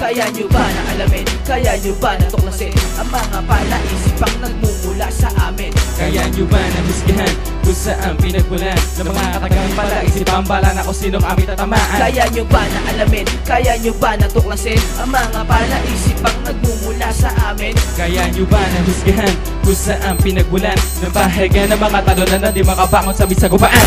Kaya nyo ba na alamin, kaya nyo ba na tuklasin ang mga palaisipang nagmumula sa amin? Kaya nyo ba na husgahan kung saan pinagmulan ng mga katagang palaisipang bala na kung sinong aming tatamaan? Kaya nyo ba na alamin, kaya nyo ba na tuklasin ang mga palaisipang nagmumula sa amin? Kaya nyo ba na husgahan kung saan pinagmulan ng bahaga ng mga talunan na di makabangon sa bisagupaan?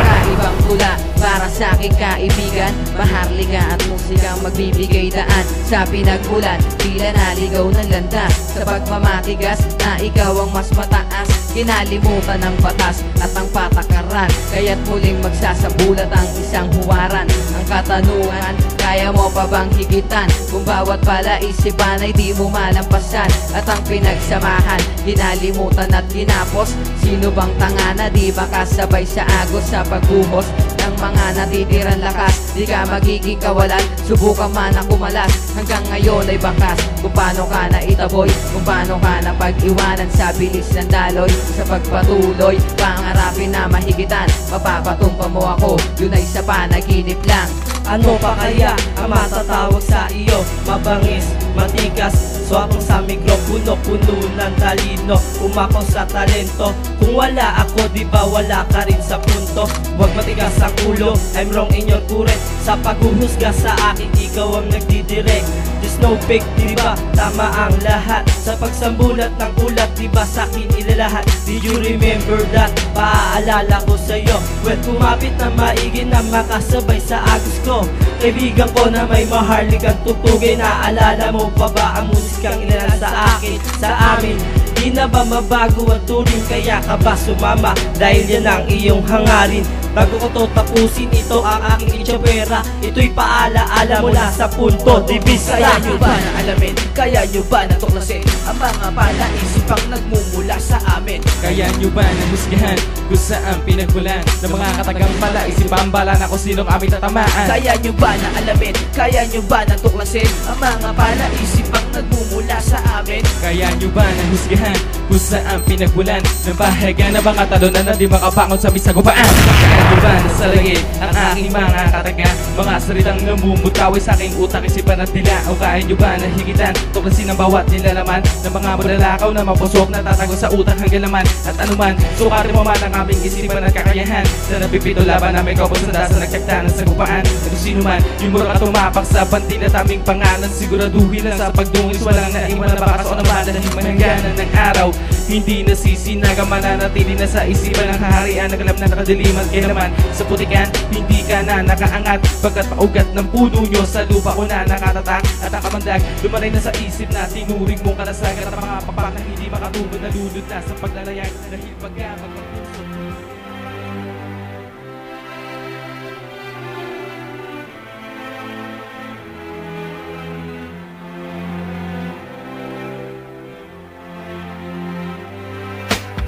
Kakaibang tula para sa aking kaibigan, maharlika at musikang magbibigay daan sa pinagmulan. Tila naligaw ng landas sa pagmamatigas na ikaw ang mas mataas. Kinalimutan ng batas at ang patakaran, kaya't muling magsasabulat ang isang huwaran. Ang katanungan, kaya mo pa bang higitan kung bawat palaisipan ay di mo malampasan? At ang pinagsamahan, hinalimutan at ginapos. Sino bang tanga na di makasabay sa agos sa pagbuhos ng mga natitirang lakas? Di ka magiging kawalan, subukan man na kumalas. Hanggang ngayon ay bakas kung paano ka na itaboy, kung paano ka na pag-iwanan sa bilis ng daloy. Sa pagpatuloy, pangarapin na mahigitan, mapapatumpa mo ako, yun ay sa panaginip lang. Ano pa kaya ang matatawag sa iyo? Mabangis, matigas, swakong sa mikropuno, puno ng talino, umako sa talento. Kung wala ako, di ba wala ka rin sa punto? Huwag matigas ang ulo, I'm wrong in your current. Sa paghuhusga sa akin, ikaw ang nagdidirect. Just no fake, di ba? Tama ang lahat. Sa pagsambulat ng ulat, di ba sa'kin ilalahat? Did you remember that? Paaalala ko sa'yo, well, kumapit na maigi na makasabay sa agos ko. Kaibigan ko na may maharlikang tutugay, naalala mo pa ba ang musikang ilalan sa akin, sa amin? Di na ba mabago ang turing, kaya ka ba sumama? Dahil yan ang iyong hangarin. Bago ko to tapusin, ito ang aking itsapera. Ito'y paalaala mula sa punto Divis. Kaya nyo ba na alamin, kaya nyo ba na tuklasin ang mga palaisipang nagmumula sa amin? Kaya nyo ba na husgahan kung saan pinagmulan ng mga katagang palaisipang bala na kung sinong aming tatamaan? Kaya nyo ba na alamin, kaya nyo ba na tuklasin ang mga palaisipang nagmumula sa amin? Kaya nyo ba na husgahan kung saan pinagmulan ng bahaga ng mga talunan na di makabangon sa bisagupaan? Kaya nyo ba nasalagit ang aking mga katagang mga salitang namumutaway sa aking utak, isipan at dila? O kaya nyo ba nahigitan tuklasin ang bawat nilalaman ng mga malalakaw na mapusok na tatago sa utak hanggang laman? At anuman, sukarin mo man ang aming isipan at kakayahan sa napipito laban na may kapos na dasa nagtsakta ng sagupaan. At sino man yung mura ka tumapak sa bandila taming pangalan, siguraduhin lang sa pagdungis walang naiwan na bakas o naman dahil manangganan ng araw. Hindi nasisinaga, mananatili na sa isipan ng kaharian, nagalap na nakadiliman kailaman sa putikan. Hindi ka na nakaangat pagkat paugat ng puno nyo sa lupa ko na nakatatak. At ang kamandag lumaray na sa isip na tinuring mong kalasagan at ang mga papak na hindi makatubod na lulod na sa paglalayag dahil pagka magpagpuso.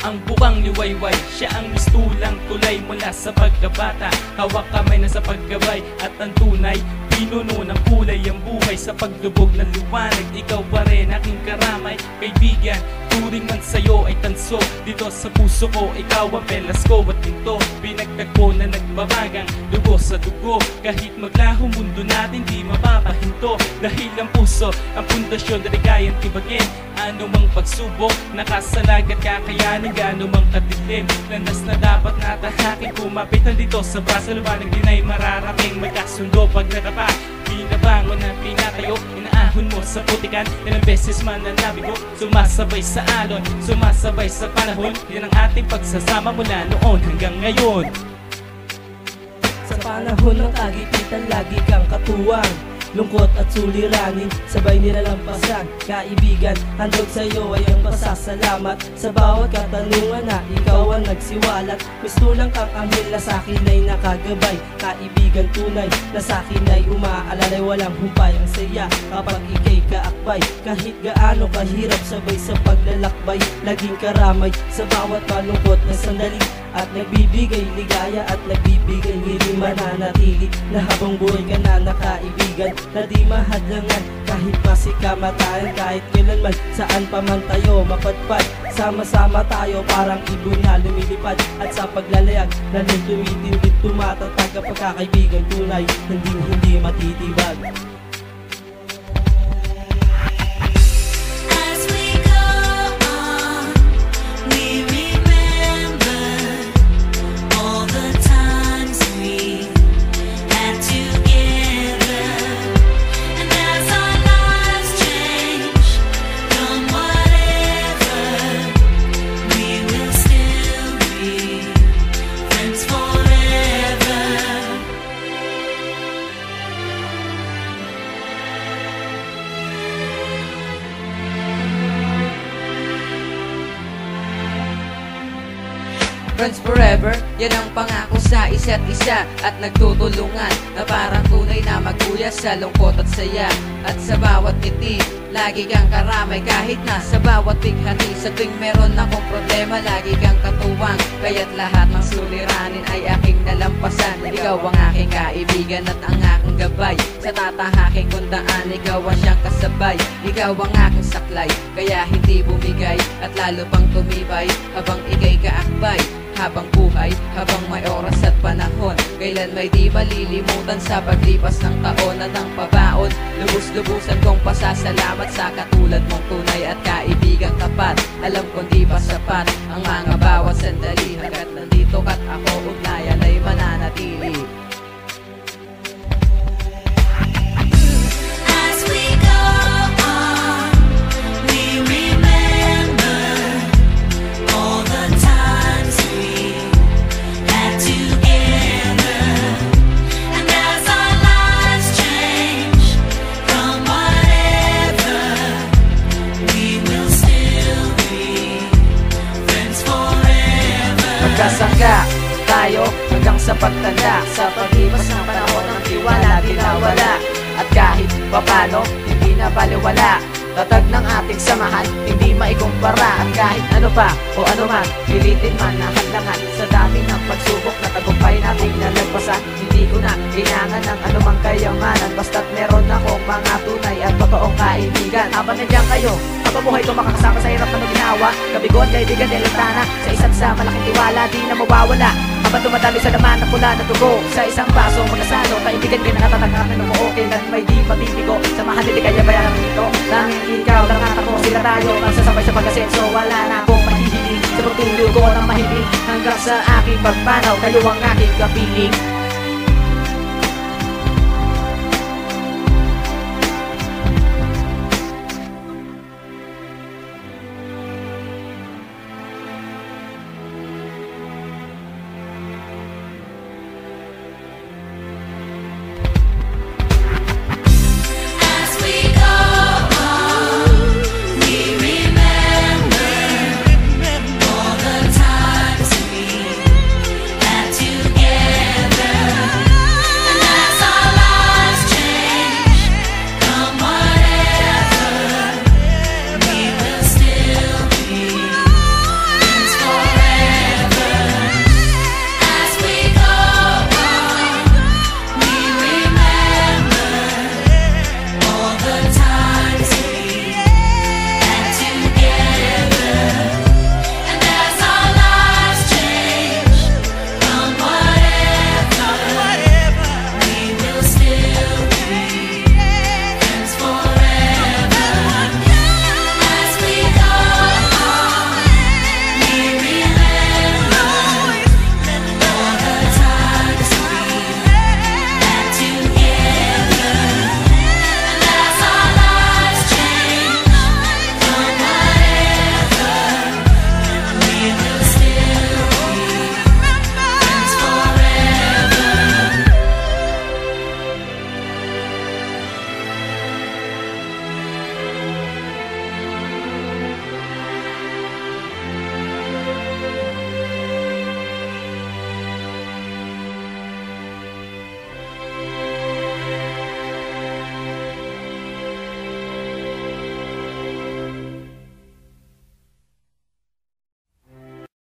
Ang bukang liwayway, siya ang mistulang tulay mula sa pagkabata. Hawak kamay na sa paggabay at ang tunay, pinuno ng kulay ang buhay sa paglubog ng liwanag. Ikaw pa rin aking karamay, kaibigan, turing man sa'yo ay tanso. Dito sa puso ko, ikaw ang pelas ko at ginto. Pinagtagpo na nagbabagang dugo sa dugo. Kahit maglaho mundo natin di mapapahinto. Dahil ang puso, ang pundasyon na kayang tibagin. Ano mang pagsubok, nakasalag at kakayanin. Gaano mang katilim, landas na dapat natahakin. Kumapit na dito sa braso, lubanag din ay mararating. Magkasundo pag nakapa, binabangon na pinatayo. Inaahon mo sa putikan, ilang beses man ang nabigo. Sumasabay sa alon, sumasabay sa panahon. Yan ang ating pagsasama mula noon hanggang ngayon. Sa panahon ng kagipitan, lagi kang katuwang. Lungkot at suliranin, sabay nilalampasan. Kaibigan, handog sa'yo ay ang pasasalamat sa bawat katanungan na ikaw ang nagsiwalat. Mistulang kang anghel na sa'kin ay nakagabay. Kaibigan tunay na sa'kin ay umaalalay. Walang humpay ang saya kapag ika'y kaakbay. Kahit gaano kahirap sabay sa paglalakbay, laging karamay sa bawat malungkot na sandali. At nagbibigay ligaya at nagbibigay ngiti, mananatili na habang buhay ka na nakaibigan, na di mahadlangan kahit pa si kamatayan. Kahit kailanman saan pa man tayo mapadpad, sama-sama tayo parang ibon na lumilipad. At sa paglalayag na rin tumitindid, tumatatag ang pagkakaibigan tunay, hindi matitibag. Friends forever, yan ang pangako sa isa't isa. At nagtutulungan na parang tunay na magkuya sa lungkot at saya. At sa bawat ngiti, lagi kang karamay kahit na sa bawat bighati. Sa tuwing meron akong problema, lagi kang katuwang. Kaya't lahat ng suliranin ay aking nalampasan. Ikaw ang aking kaibigan at ang aking gabay. Sa tatahaking kundaan, ikaw ang siyang kasabay. Ikaw ang aking saklay, kaya hindi bumigay. At lalo pang tumibay habang ika'y kaakbay. Habang buhay, habang may oras at panahon, kailan may di malilimutan sa paglipas ng taon. At ang pabaon, lubos-lubusan kong pasasalamat sa katulad mong tunay at kaibigang tapat. Alam kong di pa sapat ang mga bawat sandali. Hanggat nandito ka't ako, ugnayan ay mananatili. As we go on, we remember all the times we had together. And as our lives change from whatever, we will still be friends forever. Magkasangga tayo hanggang sa pagtanda. Sa paglipas ng panahon ng tiwala di nawala. At kahit papano, hindi na baliwala. Tatag ng ating samahan, hindi maikumpara. At kahit ano pa o ano man, pilitin man na hadlangan. Sa dami ng pagsubok na tagumpay nating nalagpasan, hindi ko na kailangan ng anumang kayamanan. Basta't meron akong mga tunay at totoong kaibigan. Habang nandiyan kayo, habang buhay ko makakasama sa hirap na ginawa. Kabigo at kaibigan nilantana, sa isa't sa malaking tiwala di na mawawala. Habang tumadami sa laman ng pula na dugo, sa isang baso magkasano, kaibigan kayo nakatatangakan ng oo. Kailan may di pabibigo, samahan hindi kaya bayaran dito. Tanging ikaw lang at ako, sila tayo magsasabay sa pag-asenso. Wala na akong mahihiling sa pagtulog ko ng mahiling. Hanggang sa aking pagpanaw, kayo ang aking kapiling.